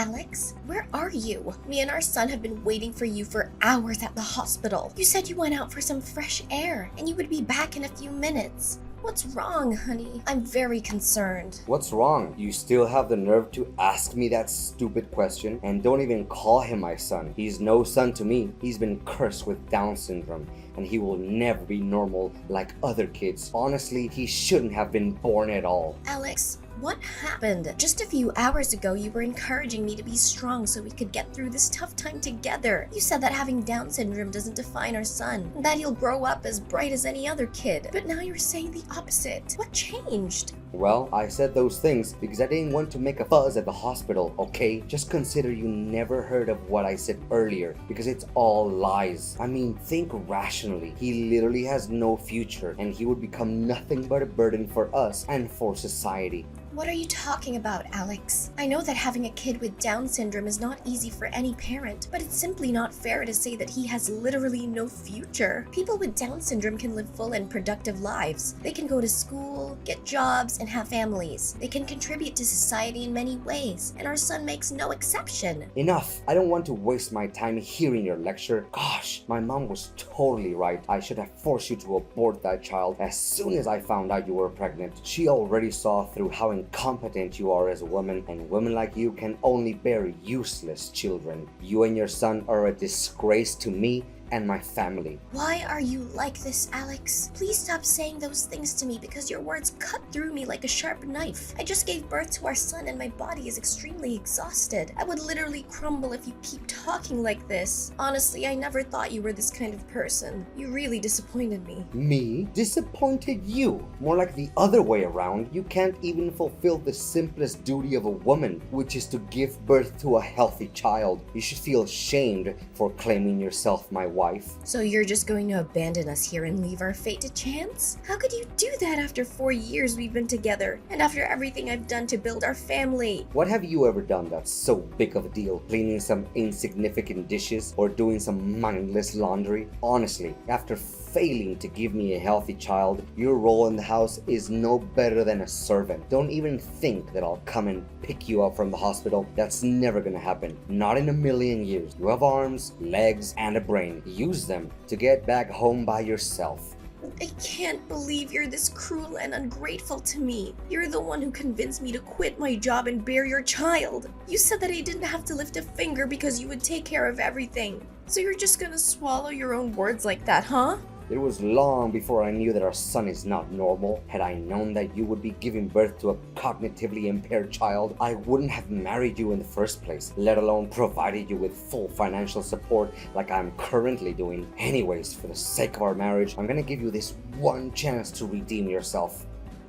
Alex, where are you? Me and our son have been waiting for you for hours at the hospital. You said you went out for some fresh air and you would be back in a few minutes. What's wrong, honey? I'm very concerned. What's wrong? You still have the nerve to ask me that stupid question? And don't even call him my son. He's no son to me. He's been cursed with Down syndrome, and he will never be normal like other kids. Honestly, he shouldn't have been born at all. Alex, what happened? Just a few hours ago, you were encouraging me to be strong so we could get through this tough time together. You said that having Down syndrome doesn't define our son, and that he'll grow up as bright as any other kid. But now you're saying the opposite. What changed? Well, I said those things because I didn't want to make a fuss at the hospital, okay? Just consider you never heard of what I said earlier, because it's all lies. I mean, think rationally. He literally has no future, and he would become nothing but a burden for us and for society. What are you talking about, Alex? I know that having a kid with Down syndrome is not easy for any parent, but it's simply not fair to say that he has literally no future. People with Down syndrome can live full and productive lives. They can go to school, get jobs, and have families. They can contribute to society in many ways, and our son makes no exception. Enough! I don't want to waste my time hearing your lecture. Gosh, my mom was totally right. I should have forced you to abort that child as soon as I found out you were pregnant. She already saw through how incompetent you are as a woman, and women like you can only bear useless children. You and your son are a disgrace to me and my family. Why are you like this, Alex? Please stop saying those things to me because your words cut through me like a sharp knife. I just gave birth to our son and my body is extremely exhausted. I would literally crumble if you keep talking like this. Honestly, I never thought you were this kind of person. You really disappointed me. Me? Disappointed you? More like the other way around. You can't even fulfill the simplest duty of a woman, which is to give birth to a healthy child. You should feel shamed for claiming yourself my wife. So you're just going to abandon us here and leave our fate to chance? How could you do that after 4 years we've been together, and after everything I've done to build our family? What have you ever done that's so big of a deal? Cleaning some insignificant dishes or doing some mindless laundry? Honestly, after failing to give me a healthy child, your role in the house is no better than a servant. Don't even think that I'll come and pick you up from the hospital. That's never gonna happen. Not in a million years. You have arms, legs, and a brain. Use them to get back home by yourself. I can't believe you're this cruel and ungrateful to me. You're the one who convinced me to quit my job and bear your child. You said that I didn't have to lift a finger because you would take care of everything. So you're just gonna swallow your own words like that, huh? It was long before I knew that our son is not normal. Had I known that you would be giving birth to a cognitively impaired child, I wouldn't have married you in the first place, let alone provided you with full financial support like I'm currently doing. Anyways, for the sake of our marriage, I'm gonna give you this one chance to redeem yourself.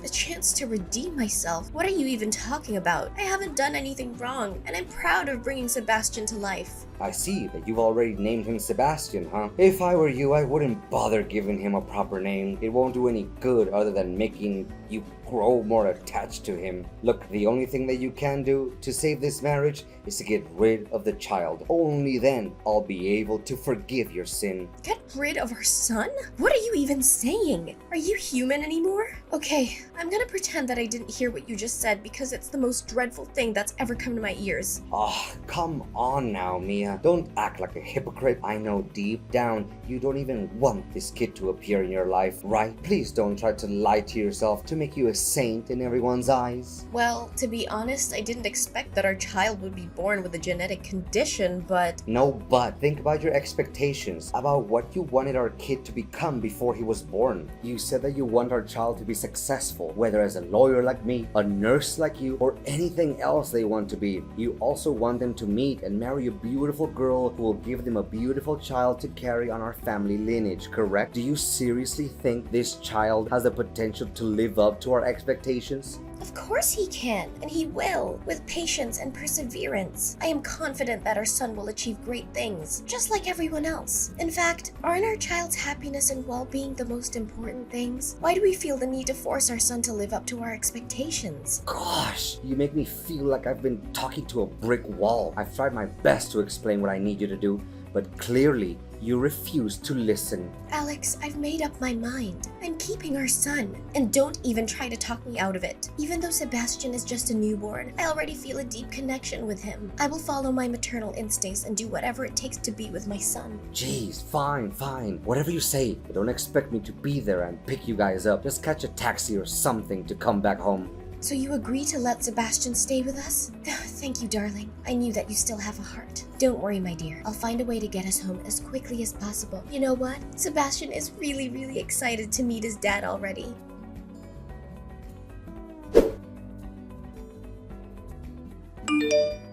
A chance to redeem myself? What are you even talking about? I haven't done anything wrong, and I'm proud of bringing Sebastian to life. I see that you've already named him Sebastian, huh? If I were you, I wouldn't bother giving him a proper name. It won't do any good other than making you grow more attached to him. Look, the only thing that you can do to save this marriage is to get rid of the child. Only then I'll be able to forgive your sin. Get rid of our son? What are you even saying? Are you human anymore? Okay, I'm gonna pretend that I didn't hear what you just said because it's the most dreadful thing that's ever come to my ears. Ah, come on now, Mia. Don't act like a hypocrite. I know deep down you don't even want this kid to appear in your life, right? Please don't try to lie to yourself to make you a saint in everyone's eyes. Well, to be honest, I didn't expect that our child would be born with a genetic condition, but... No, but think about your expectations, about what you wanted our kid to become before he was born. You said that you want our child to be successful, whether as a lawyer like me, a nurse like you, or anything else they want to be. You also want them to meet and marry a beautiful girl who will give them a beautiful child to carry on our family lineage, correct? Do you seriously think this child has the potential to live up to our expectations? Of course he can, and he will, with patience and perseverance. I am confident that our son will achieve great things, just like everyone else. In fact, aren't our child's happiness and well-being the most important things? Why do we feel the need to force our son to live up to our expectations? Gosh, you make me feel like I've been talking to a brick wall. I've tried my best to explain what I need you to do, but clearly you refuse to listen. Alex, I've made up my mind. I'm keeping our son. And don't even try to talk me out of it. Even though Sebastian is just a newborn, I already feel a deep connection with him. I will follow my maternal instincts and do whatever it takes to be with my son. Jeez, fine. Whatever you say, but don't expect me to be there and pick you guys up. Just catch a taxi or something to come back home. So you agree to let Sebastian stay with us? Thank you, darling. I knew that you still have a heart. Don't worry, my dear. I'll find a way to get us home as quickly as possible. You know what? Sebastian is really excited to meet his dad already.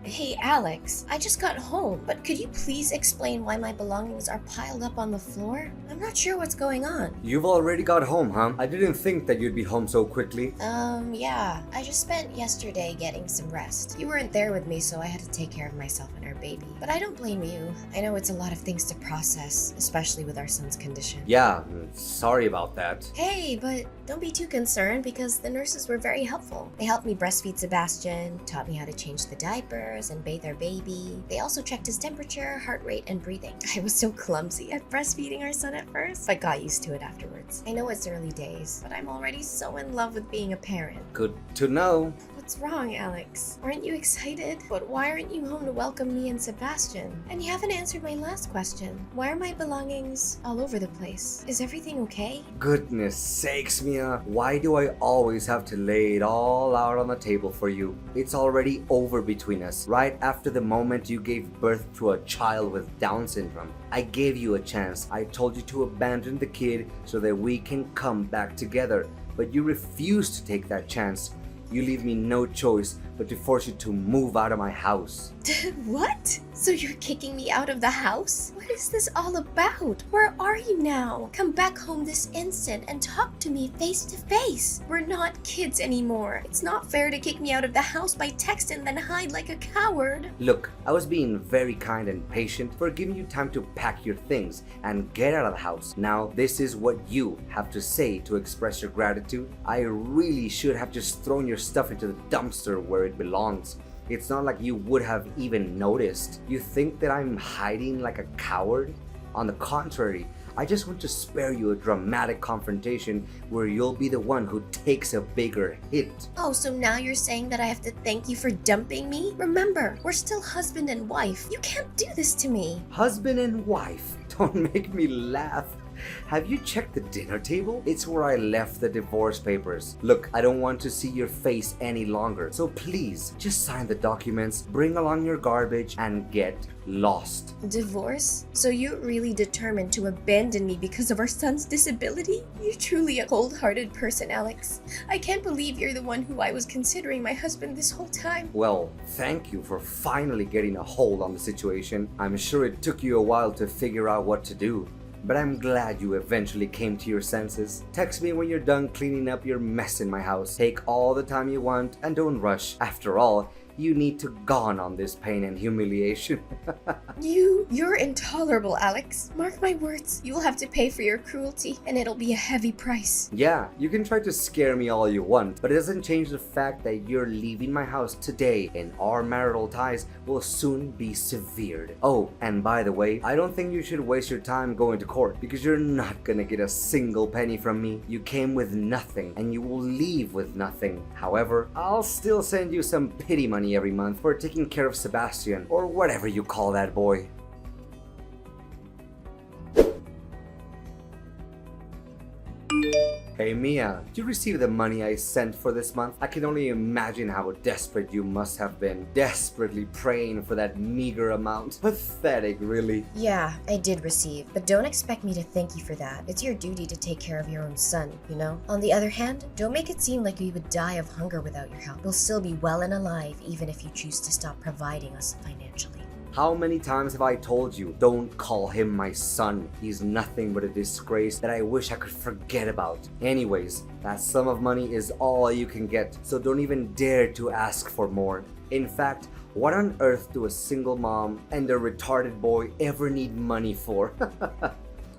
Hey, Alex, I just got home, but could you please explain why my belongings are piled up on the floor? I'm not sure what's going on. You've already got home, huh? I didn't think that you'd be home so quickly. Yeah. I just spent yesterday getting some rest. You weren't there with me, so I had to take care of myself and our baby. But I don't blame you. I know it's a lot of things to process, especially with our son's condition. Yeah, sorry about that. Hey, but don't be too concerned because the nurses were very helpful. They helped me breastfeed Sebastian, taught me how to change the diapers and bathe our baby. They also checked his temperature, heart rate, and breathing. I was so clumsy at breastfeeding our son at first, but got used to it afterwards. I know it's early days, but I'm already so in love with being a parent. Good to know. What's wrong, Alex? Aren't you excited? But why aren't you home to welcome me and Sebastian? And you haven't answered my last question. Why are my belongings all over the place? Is everything okay? Goodness sakes, Mia. Why do I always have to lay it all out on the table for you? It's already over between us. Right after the moment you gave birth to a child with Down syndrome. I gave you a chance. I told you to abandon the kid so that we can come back together. But you refused to take that chance. You leave me no choice but to force you to move out of my house. What? So you're kicking me out of the house? What is this all about? Where are you now? Come back home this instant and talk to me face to face. We're not kids anymore. It's not fair to kick me out of the house by text and then hide like a coward. Look, I was being very kind and patient for giving you time to pack your things and get out of the house. Now, this is what you have to say to express your gratitude. I really should have just thrown your stuff into the dumpster where it belongs. It's not like you would have even noticed. You think that I'm hiding like a coward? On the contrary, I just want to spare you a dramatic confrontation where you'll be the one who takes a bigger hit. Oh, so now you're saying that I have to thank you for dumping me? Remember, we're still husband and wife. You can't do this to me. Husband and wife? Don't make me laugh. Have you checked the dinner table? It's where I left the divorce papers. Look, I don't want to see your face any longer. So please, just sign the documents, bring along your garbage, and get lost. Divorce? So you're really determined to abandon me because of our son's disability? You're truly a cold-hearted person, Alex. I can't believe you're the one who I was considering my husband this whole time. Well, thank you for finally getting a hold on the situation. I'm sure it took you a while to figure out what to do. But I'm glad you eventually came to your senses. Text me when you're done cleaning up your mess in my house. Take all the time you want and don't rush. After all, you need to gone on this pain and humiliation. You're intolerable, Alex. Mark my words, you'll have to pay for your cruelty, and it'll be a heavy price. Yeah, you can try to scare me all you want, but it doesn't change the fact that you're leaving my house today and our marital ties will soon be severed. Oh, and by the way, I don't think you should waste your time going to court because you're not gonna get a single penny from me. You came with nothing and you will leave with nothing. However, I'll still send you some pity money every month for taking care of Sebastian or whatever you call that boy. Hey Mia, did you receive the money I sent for this month? I can only imagine how desperate you must have been, desperately praying for that meager amount. Pathetic, really. Yeah, I did receive, but don't expect me to thank you for that. It's your duty to take care of your own son, you know? On the other hand, don't make it seem like we would die of hunger without your help. We'll still be well and alive even if you choose to stop providing us financially. How many times have I told you, don't call him my son. He's nothing but a disgrace that I wish I could forget about. Anyways, that sum of money is all you can get, so don't even dare to ask for more. In fact, what on earth do a single mom and a retarded boy ever need money for?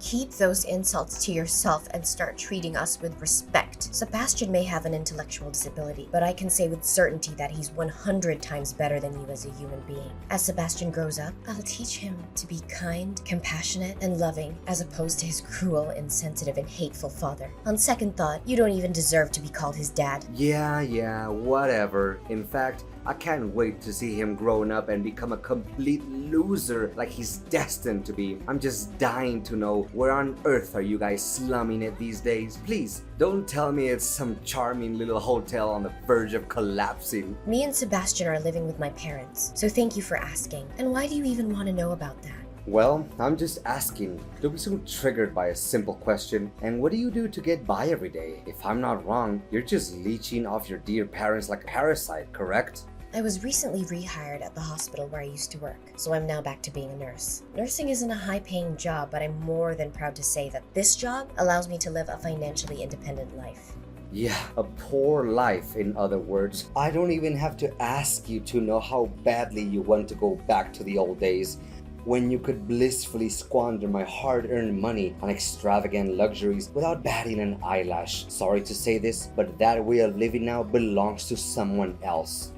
Keep those insults to yourself and start treating us with respect. Sebastian may have an intellectual disability, but I can say with certainty that he's 100 times better than you as a human being. As Sebastian grows up, I'll teach him to be kind, compassionate, and loving, as opposed to his cruel, insensitive, and hateful father. On second thought, you don't even deserve to be called his dad. Yeah, whatever. In fact, I can't wait to see him growing up and become a complete loser like he's destined to be. I'm just dying to know, where on earth are you guys slumming it these days? Please, don't tell me it's some charming little hotel on the verge of collapsing. Me and Sebastian are living with my parents, so thank you for asking. And why do you even want to know about that? Well, I'm just asking. Don't be so triggered by a simple question. And what do you do to get by every day? If I'm not wrong, you're just leeching off your dear parents like a parasite, correct? I was recently rehired at the hospital where I used to work, so I'm now back to being a nurse. Nursing isn't a high-paying job, but I'm more than proud to say that this job allows me to live a financially independent life. Yeah, a poor life, in other words. I don't even have to ask you to know how badly you want to go back to the old days, when you could blissfully squander my hard-earned money on extravagant luxuries without batting an eyelash. Sorry to say this, but that way of living now belongs to someone else.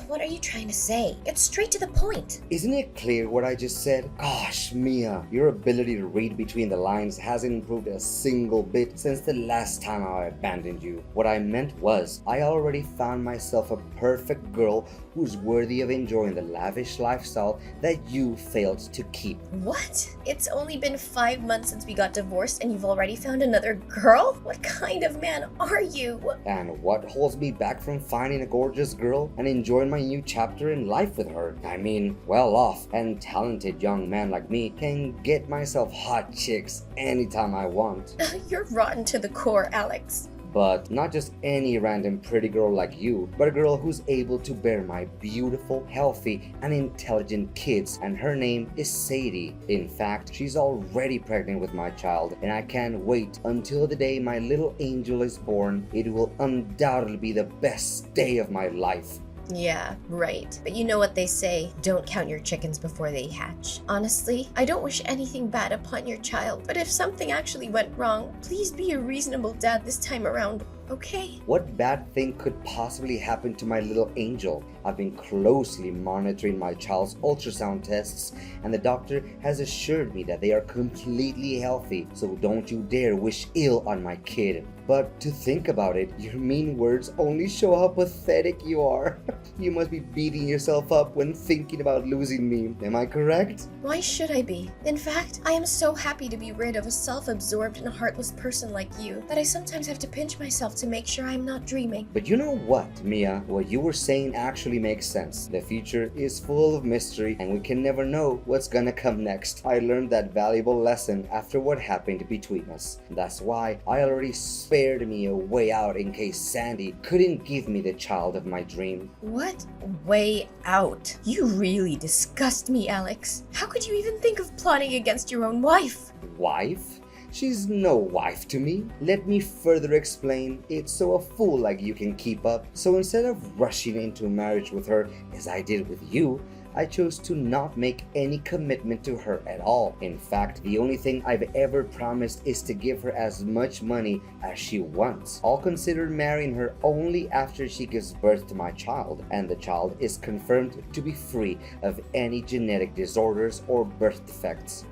What are you trying to say? Get straight to the point. Isn't it clear what I just said? Gosh, Mia, your ability to read between the lines hasn't improved a single bit since the last time I abandoned you. What I meant was, I already found myself a perfect girl who's worthy of enjoying the lavish lifestyle that you failed to keep. What? It's only been 5 months since we got divorced and you've already found another girl? What kind of man are you? And what holds me back from finding a gorgeous girl and enjoying my new chapter in life with her? I mean, well-off and talented young man like me can get myself hot chicks anytime I want. You're rotten to the core, Alex. But not just any random pretty girl like you, but a girl who's able to bear my beautiful, healthy, and intelligent kids. And her name is Sadie. In fact, she's already pregnant with my child, and I can't wait until the day my little angel is born. It will undoubtedly be the best day of my life. Yeah, right. But you know what they say, don't count your chickens before they hatch. Honestly, I don't wish anything bad upon your child, but if something actually went wrong, please be a reasonable dad this time around, okay? What bad thing could possibly happen to my little angel? I've been closely monitoring my child's ultrasound tests, and the doctor has assured me that they are completely healthy, so don't you dare wish ill on my kid. But to think about it, your mean words only show how pathetic you are. You must be beating yourself up when thinking about losing me, am I correct? Why should I be? In fact, I am so happy to be rid of a self-absorbed and heartless person like you that I sometimes have to pinch myself to make sure I'm not dreaming. But you know what, Mia? What you were saying actually makes sense. The future is full of mystery, and we can never know what's gonna come next. I learned that valuable lesson after what happened between us. That's why I already spared me a way out in case Sandy couldn't give me the child of my dream. What? Way out? You really disgust me, Alex. How could you even think of plotting against your own wife? Wife? She's no wife to me. Let me further explain. It's so a fool like you can keep up. So instead of rushing into marriage with her as I did with you, I chose to not make any commitment to her at all. In fact, the only thing I've ever promised is to give her as much money as she wants. I'll consider marrying her only after she gives birth to my child, and the child is confirmed to be free of any genetic disorders or birth defects.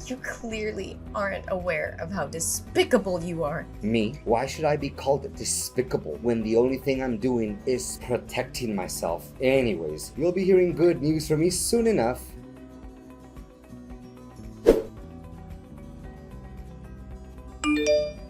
You clearly aren't aware of how despicable you are. Me? Why should I be called despicable when the only thing I'm doing is protecting myself? Anyways, you'll be hearing good news from me soon enough.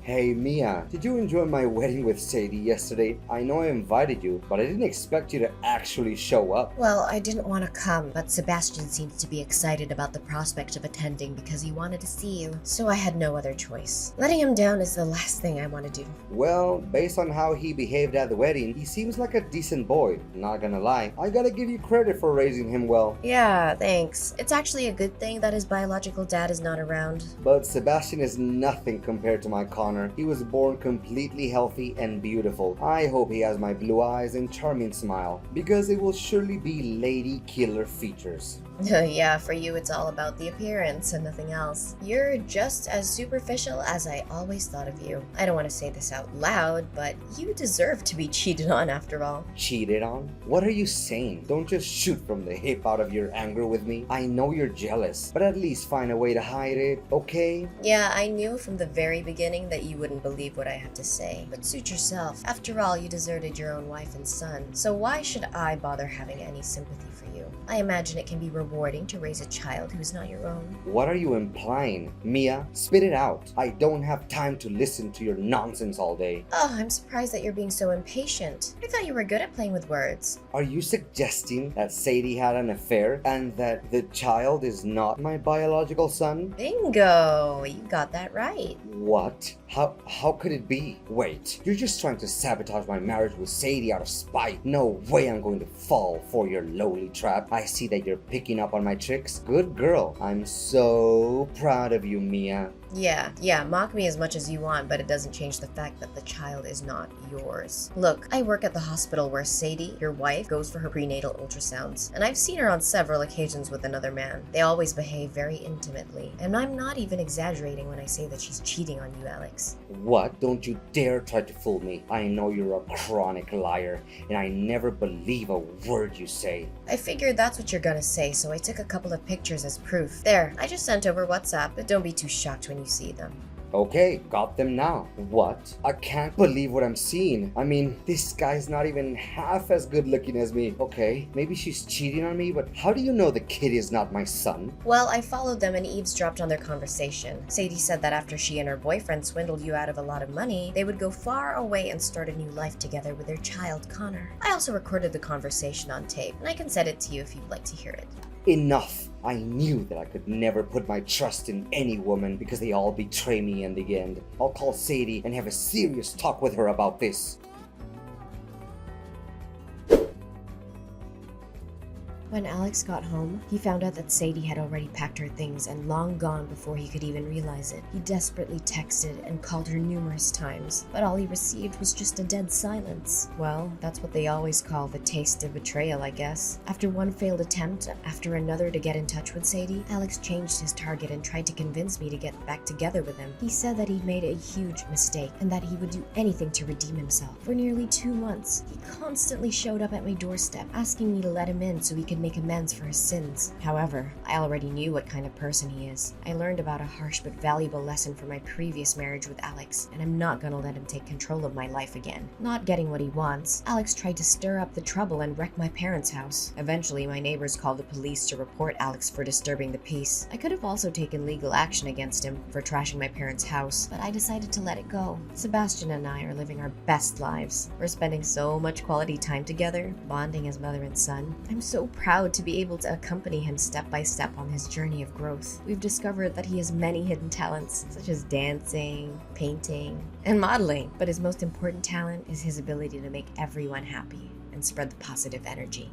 Hey Mia, did you enjoy my wedding with Sadie yesterday? I know I invited you, but I didn't expect you to actually show up. Well, I didn't want to come, but Sebastian seems to be excited about the prospect of attending because he wanted to see you, so I had no other choice. Letting him down is the last thing I want to do. Well, based on how he behaved at the wedding, he seems like a decent boy. Not gonna lie, I gotta give you credit for raising him well. Yeah, thanks. It's actually a good thing that his biological dad is not around. But Sebastian is nothing compared to my Connor. Connor. He was born completely healthy and beautiful. I hope he has my blue eyes and charming smile, because it will surely be lady killer features. Yeah, for you it's all about the appearance and nothing else. You're just as superficial as I always thought of you. I don't want to say this out loud, but you deserve to be cheated on after all. Cheated on? What are you saying? Don't just shoot from the hip out of your anger with me. I know you're jealous, but at least find a way to hide it, okay? Yeah, I knew from the very beginning that you wouldn't believe what I had to say. But suit yourself. After all, you deserted your own wife and son. So why should I bother having any sympathy for you? I imagine it can be rewarding to raise a child who is not your own. What are you implying? Mia, spit it out. I don't have time to listen to your nonsense all day. Oh, I'm surprised that you're being so impatient. I thought you were good at playing with words. Are you suggesting that Sadie had an affair and that the child is not my biological son? Bingo! You got that right. What? How could it be? Wait, you're just trying to sabotage my marriage with Sadie out of spite. No way I'm going to fall for your lowly trap. I see that you're picking up on my tricks. Good girl. I'm so proud of you, Mia. Yeah, mock me as much as you want, but it doesn't change the fact that the child is not yours. Look, I work at the hospital where Sadie, your wife, goes for her prenatal ultrasounds, and I've seen her on several occasions with another man. They always behave very intimately, and I'm not even exaggerating when I say that she's cheating on you, Alex. What? Don't you dare try to fool me. I know you're a chronic liar, and I never believe a word you say. I figured that's what you're gonna say, so I took a couple of pictures as proof. There, I just sent over WhatsApp, but don't be too shocked when you see them. Okay, got them now. What? I can't believe what I'm seeing. I mean, this guy's not even half as good looking as me. Okay, maybe she's cheating on me, but how do you know the kid is not my son? Well, I followed them and eavesdropped on their conversation. Sadie said that after she and her boyfriend swindled you out of a lot of money, they would go far away and start a new life together with their child, Connor. I also recorded the conversation on tape, and I can send it to you if you'd like to hear it. Enough. I knew that I could never put my trust in any woman because they all betray me in the end. I'll call Sadie and have a serious talk with her about this. When Alex got home, he found out that Sadie had already packed her things and long gone before he could even realize it. He desperately texted and called her numerous times, but all he received was just a dead silence. Well, that's what they always call the taste of betrayal, I guess. After one failed attempt after another to get in touch with Sadie, Alex changed his target and tried to convince me to get back together with him. He said that he'd made a huge mistake and that he would do anything to redeem himself. For nearly 2 months, he constantly showed up at my doorstep, asking me to let him in so he could make amends for his sins. However, I already knew what kind of person he is. I learned about a harsh but valuable lesson from my previous marriage with Alex, and I'm not gonna let him take control of my life again. Not getting what he wants, Alex tried to stir up the trouble and wreck my parents' house. Eventually, my neighbors called the police to report Alex for disturbing the peace. I could have also taken legal action against him for trashing my parents' house, but I decided to let it go. Sebastian and I are living our best lives. We're spending so much quality time together, bonding as mother and son. I'm so proud to be able to accompany him step by step on his journey of growth. We've discovered that he has many hidden talents, such as dancing, painting, and modeling. But his most important talent is his ability to make everyone happy and spread the positive energy.